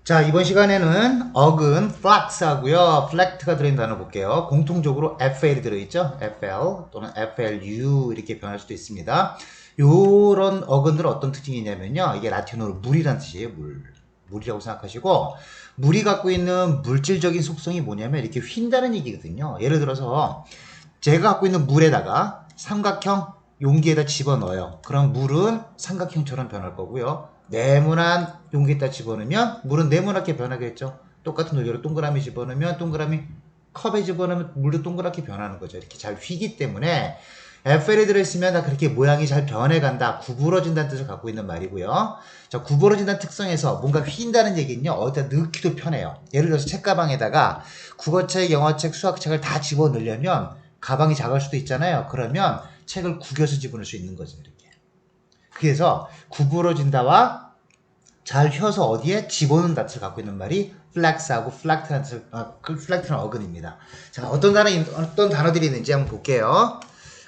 자, 이번 시간에는 어근, flux 하고요. flact가 들어있는 단어 볼게요. 공통적으로 FL이 들어있죠. FL 또는 FLU 이렇게 변할 수도 있습니다. 요런 어근들은 어떤 특징이 있냐면요. 이게 라틴어로 물이란 뜻이에요. 물이라고 생각하시고, 물이 갖고 있는 물질적인 속성이 뭐냐면 이렇게 휜다는 얘기거든요. 예를 들어서 제가 갖고 있는 물에다가 삼각형 용기에다 집어넣어요. 그럼 물은 삼각형처럼 변할 거고요. 네모난 용기에다 집어넣으면 물은 네모나게 변하겠죠. 똑같은 논리로 동그라미 집어넣으면 동그라미, 컵에 집어넣으면 물도 동그랗게 변하는 거죠. 이렇게 잘 휘기 때문에 FL이 들어있으면 다 그렇게 모양이 잘 변해간다, 구부러진다는 뜻을 갖고 있는 말이고요. 자, 구부러진다는 특성에서 뭔가 휘인다는 얘기는요, 어디다 넣기도 편해요. 예를 들어서 책가방에다가 국어책, 영어책, 수학책을 다 집어넣으려면 가방이 작을 수도 있잖아요. 그러면 책을 구겨서 집어넣을 수 있는 거죠. 이렇게. 그래서 구부러진다와 잘 휘어서 어디에 집어넣는다 뜻을 갖고 있는 말이 flex하고 flact라는 어근입니다. 자, 어떤 단어들이 있는지 한번 볼게요.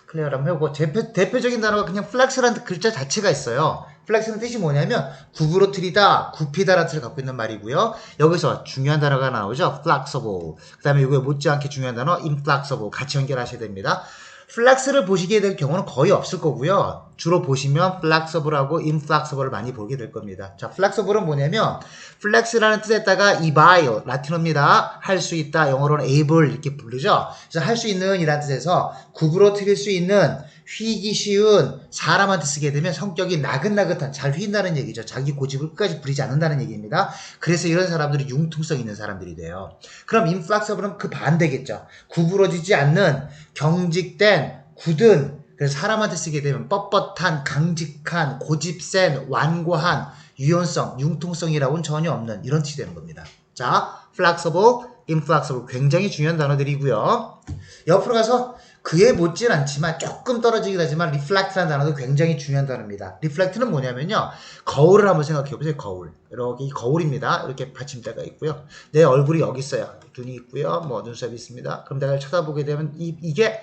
클리어를 한번 해보고, 대표적인 단어가 그냥 flex라는 글자 자체가 있어요. flex는 뜻이 뭐냐면 구부러뜨리다, 굽히다라는 뜻을 갖고 있는 말이고요. 여기서 중요한 단어가 나오죠. flexible. 그 다음에 이거에 못지않게 중요한 단어 inflexible 같이 연결하셔야 됩니다. 플렉스를 보시게 될 경우는 거의 없을 거고요. 주로 보시면 flexible하고 inflexible을 많이 보게 될 겁니다. 자, flexible은 뭐냐면 flex라는 뜻에다가 evile, 라틴어입니다. 할 수 있다, 영어로는 able 이렇게 부르죠. 그래서 할 수 있는 이라는 뜻에서 구부러뜨릴 수 있는, 휘기 쉬운, 사람한테 쓰게 되면 성격이 나긋나긋한, 잘 휘인다는 얘기죠. 자기 고집을 끝까지 부리지 않는다는 얘기입니다. 그래서 이런 사람들이 융통성 있는 사람들이 돼요. 그럼 inflexible은 그 반대겠죠. 구부러지지 않는, 경직된, 굳은, 그래서 사람한테 쓰게 되면 뻣뻣한, 강직한, 고집센, 완고한, 유연성, 융통성이라고는 전혀 없는 이런 뜻이 되는 겁니다. 자, flexible, inflexible 굉장히 중요한 단어들이고요. 옆으로 가서 그에 못진 않지만 조금 떨어지긴 하지만 reflect라는 단어도 굉장히 중요한 단어입니다. reflect는 뭐냐면요. 거울을 한번 생각해 보세요. 거울. 이렇게 이 거울입니다. 이렇게 받침대가 있고요. 내 얼굴이 여기 있어요. 눈이 있고요. 뭐 눈썹이 있습니다. 그럼 내가 쳐다보게 되면 이게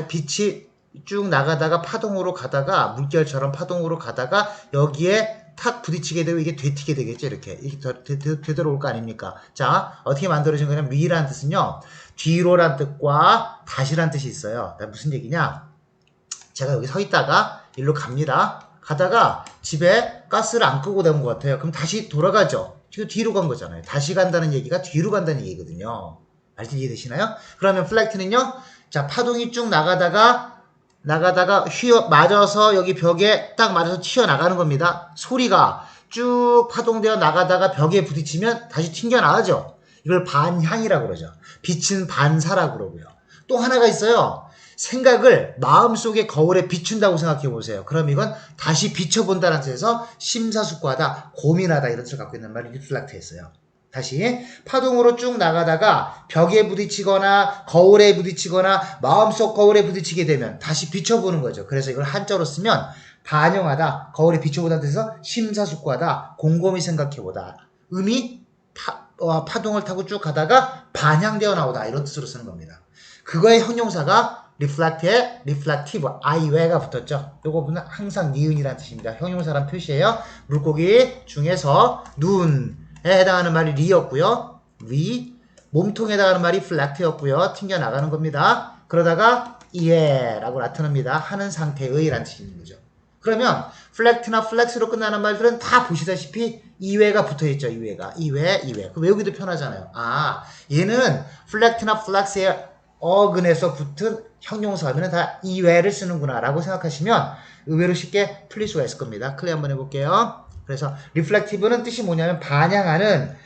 빛이 쭉 나가다가 파동으로 가다가 물결처럼 파동으로 가다가 여기에 탁 부딪히게 되고 이게 되튀게 되겠죠. 이렇게 되돌아올 거 아닙니까? 자, 어떻게 만들어진 거냐면 위라는 뜻은요. 뒤로란 뜻과 다시란 뜻이 있어요. 무슨 얘기냐? 제가 여기 서 있다가 일로 갑니다. 가다가 집에 가스를 안 끄고 나온 것 같아요. 그럼 다시 돌아가죠. 지금 뒤로 간 거잖아요. 다시 간다는 얘기가 뒤로 간다는 얘기거든요. 알지? 이해되시나요? 그러면 플렉트는요. 자, 파동이 쭉 나가다가 맞아서 여기 벽에 딱 맞아서 튀어나가는 겁니다. 소리가 쭉 파동되어 나가다가 벽에 부딪히면 다시 튕겨나가죠. 이걸 반향이라고 그러죠. 빛은 반사라고 그러고요. 또 하나가 있어요. 생각을 마음속에 거울에 비춘다고 생각해 보세요. 그럼 이건 다시 비춰본다는 뜻에서 심사숙고하다, 고민하다 이런 뜻을 갖고 있는 말이 리플렉트였어요. 다시 파동으로 쭉 나가다가 벽에 부딪히거나 거울에 부딪히거나 마음속 거울에 부딪히게 되면 다시 비춰보는 거죠. 그래서 이걸 한자로 쓰면 반영하다, 거울에 비춰보다는 뜻에서 심사숙고하다, 곰곰이 생각해보다. 파동을 타고 쭉 가다가 반향되어 나오다 이런 뜻으로 쓰는 겁니다. 그거의 형용사가 reflect에 reflective, i외가 붙었죠. 요거 보면 항상 니은이라는 뜻입니다. 형용사란 표시예요. 물고기 중에서 눈에 해당하는 말이 리였고요. 몸통에 해당하는 말이 reflect였고요. 튕겨나가는 겁니다. 그러다가 예라고 나타납니다. 하는 상태의 라는 뜻이 있는 거죠. 그러면 reflect나 flex로 끝나는 말들은 다 보시다시피 이외가 붙어있죠. 이외. 그 외우기도 편하잖아요. 아, 얘는 reflect나 flex의 어근에서 붙은 형용사 하면 다 이외를 쓰는구나 라고 생각하시면 의외로 쉽게 풀릴 수가 있을 겁니다. 클리어 한번 해볼게요. 그래서 reflective는 뜻이 뭐냐면 반향하는,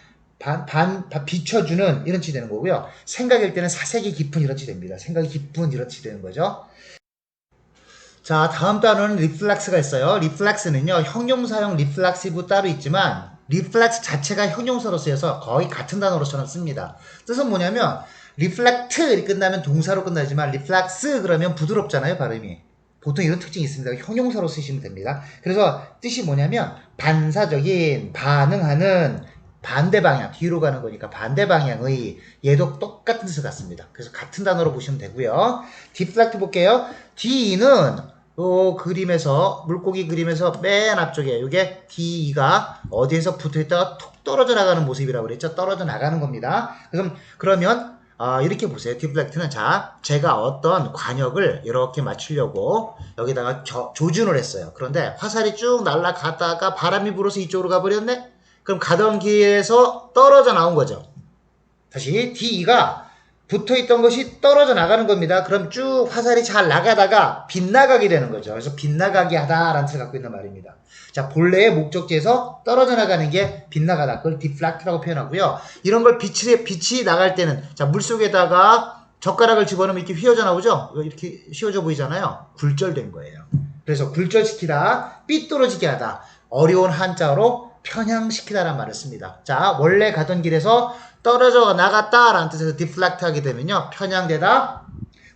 비춰주는 이런 뜻이 되는 거고요. 생각일 때는 사색이 깊은 이런 뜻이 됩니다. 생각이 깊은 이런 뜻이 되는 거죠. 자, 다음 단어는 reflex가 있어요. reflex는요, 형용사형 reflexive 따로 있지만 reflex 자체가 형용사로 쓰여서 거의 같은 단어로서는 씁니다. 뜻은 뭐냐면 reflect 이렇게 끝나면 동사로 끝나지만 reflex 그러면 부드럽잖아요, 발음이. 보통 이런 특징이 있습니다. 형용사로 쓰시면 됩니다. 그래서 뜻이 뭐냐면 반사적인, 반응하는, 반대 방향, 뒤로 가는 거니까 반대 방향의, 얘도 똑같은 뜻을 갖습니다. 그래서 같은 단어로 보시면 되고요. deflect 볼게요. D는 요 그림에서 물고기 그림에서 맨 앞쪽에 요게 DE가 어디에서 붙어있다가 톡 떨어져 나가는 모습이라고 그랬죠. 떨어져 나가는 겁니다. 그러면 이렇게 보세요. 디플렉트는 자 제가 어떤 관역을 이렇게 맞추려고 여기다가 조준을 했어요. 그런데 화살이 쭉 날아가다가 바람이 불어서 이쪽으로 가버렸네. 그럼 가던 길에서 떨어져 나온 거죠. 다시 DE가 붙어있던 것이 떨어져 나가는 겁니다. 그럼 쭉 화살이 잘 나가다가 빗나가게 되는 거죠. 그래서 빗나가게 하다라는 뜻을 갖고 있는 말입니다. 자, 본래의 목적지에서 떨어져 나가는 게 빗나가다. 그걸 deflect라고 표현하고요. 이런 걸 빛이 나갈 때는 자, 물속에다가 젓가락을 집어넣으면 이렇게 휘어져 나오죠? 이렇게 휘어져 보이잖아요. 굴절된 거예요. 그래서 굴절시키다, 삐뚤어지게 하다. 어려운 한자어로 편향시키다라는 말을 씁니다. 자, 원래 가던 길에서 떨어져 나갔다라는 뜻에서 deflect 하게 되면요. 편향되다,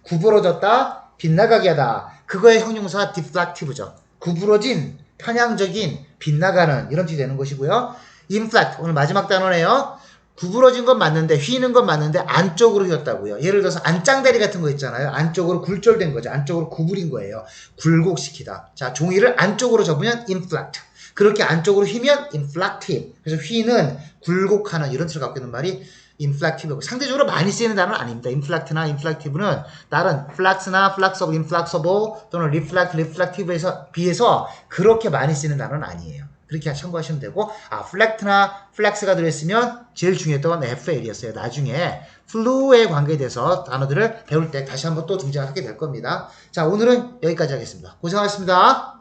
구부러졌다, 빗나가게 하다. 그거의 형용사 deflective죠. 구부러진, 편향적인, 빗나가는 이런 뜻이 되는 것이고요. inflect, 오늘 마지막 단어네요. 구부러진 건 맞는데 휘는 건 맞는데 안쪽으로 휘었다고요. 예를 들어서 안짱다리 같은 거 있잖아요. 안쪽으로 굴절된 거죠. 안쪽으로 구부린 거예요. 굴곡시키다. 자, 종이를 안쪽으로 접으면 inflect. 그렇게 안쪽으로 휘면 inflective. 그래서 휘는 굴곡하는 이런 뜻을 갖고 있는 말이 inflective고 상대적으로 많이 쓰이는 단어는 아닙니다. inflect나 inflective는 다른 flex나 flexible, inflexible 또는 reflect, reflective에서 비해서 그렇게 많이 쓰이는 단어는 아니에요. 그렇게 참고하시면 되고 flect나 flex가 들어있으면 제일 중요했던 건 FL이었어요. 나중에 flu에 관계돼서 단어들을 배울 때 다시 한번 또 등장하게 될 겁니다. 자, 오늘은 여기까지 하겠습니다. 고생하셨습니다.